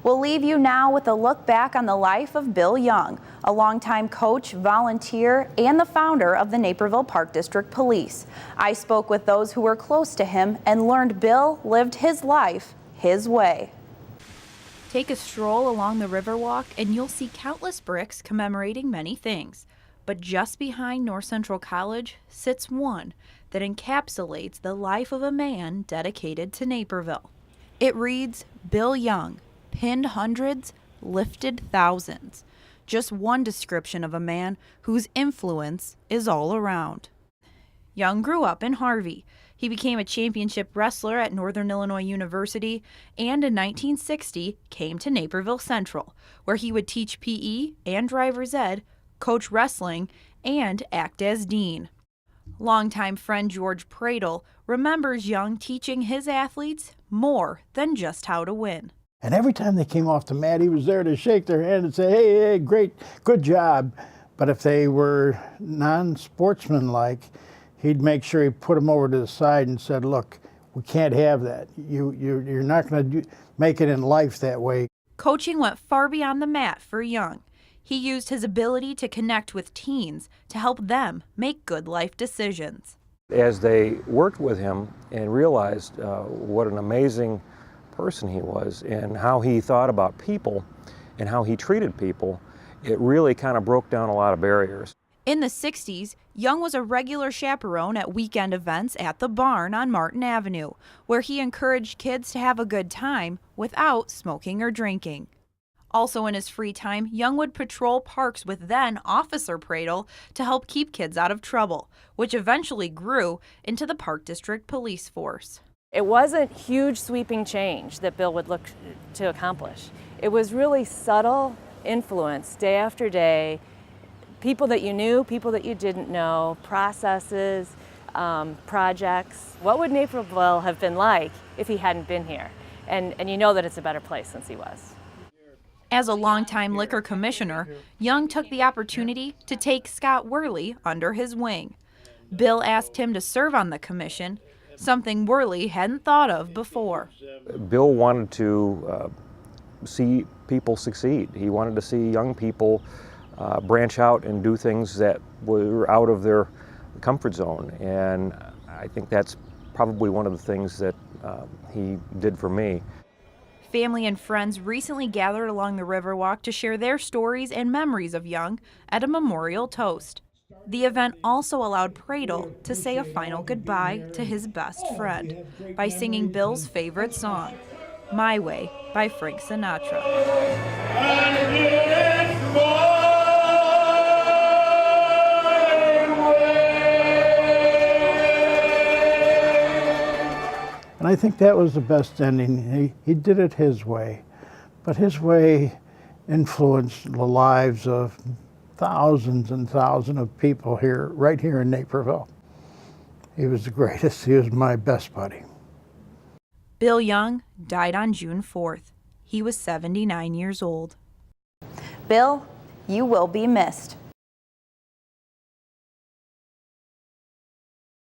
We'll leave you now with a look back on the life of Bill Young, a longtime coach, volunteer, and the founder of the Naperville Park District Police. I spoke with those who were close to him and learned Bill lived his life his way. Take a stroll along the Riverwalk and you'll see countless bricks commemorating many things. But just behind North Central College sits one that encapsulates the life of a man dedicated to Naperville. It reads, Bill Young, pinned hundreds, lifted thousands. Just one description of a man whose influence is all around. Young grew up in Harvey. He became a championship wrestler at Northern Illinois University and in 1960 came to Naperville Central, where he would teach PE and driver's ed, coach wrestling, and act as dean. Longtime friend George Pradle remembers Young teaching his athletes more than just how to win. And every time they came off the mat, he was there to shake their hand and say, hey, great, good job. But if they were non-sportsmanlike, he'd make sure he put them over to the side and said, look, we can't have that. You're not going to make it in life that way. Coaching went far beyond the mat for Young. He used his ability to connect with teens to help them make good life decisions. As they worked with him and realized what an amazing person he was and how he thought about people and how he treated people, it really kind of broke down a lot of barriers. In the 60s, Young was a regular chaperone at weekend events at the Barn on Martin Avenue, where he encouraged kids to have a good time without smoking or drinking. Also in his free time, Young would patrol parks with then Officer Pradle to help keep kids out of trouble, which eventually grew into the Park District Police Force. It wasn't huge sweeping change that Bill would look to accomplish. It was really subtle influence day after day, people that you knew, people that you didn't know, processes, projects. What would Naperville have been like if he hadn't been here? And you know that it's a better place since he was. As a longtime liquor commissioner, Young took the opportunity to take Scott Worley under his wing. Bill asked him to serve on the commission, something Worley hadn't thought of before. Bill wanted to see people succeed. He wanted to see young people branch out and do things that were out of their comfort zone. And I think that's probably one of the things that he did for me. Family and friends recently gathered along the Riverwalk to share their stories and memories of Young at a memorial toast. The event also allowed Pradle to say a final goodbye to his best friend by singing Bill's favorite song, My Way by Frank Sinatra. And I think that was the best ending. He did it his way, but his way influenced the lives of thousands and thousands of people here, right here in Naperville. He was the greatest. He was my best buddy. Bill Young died on June 4th. He was 79 years old. Bill, you will be missed.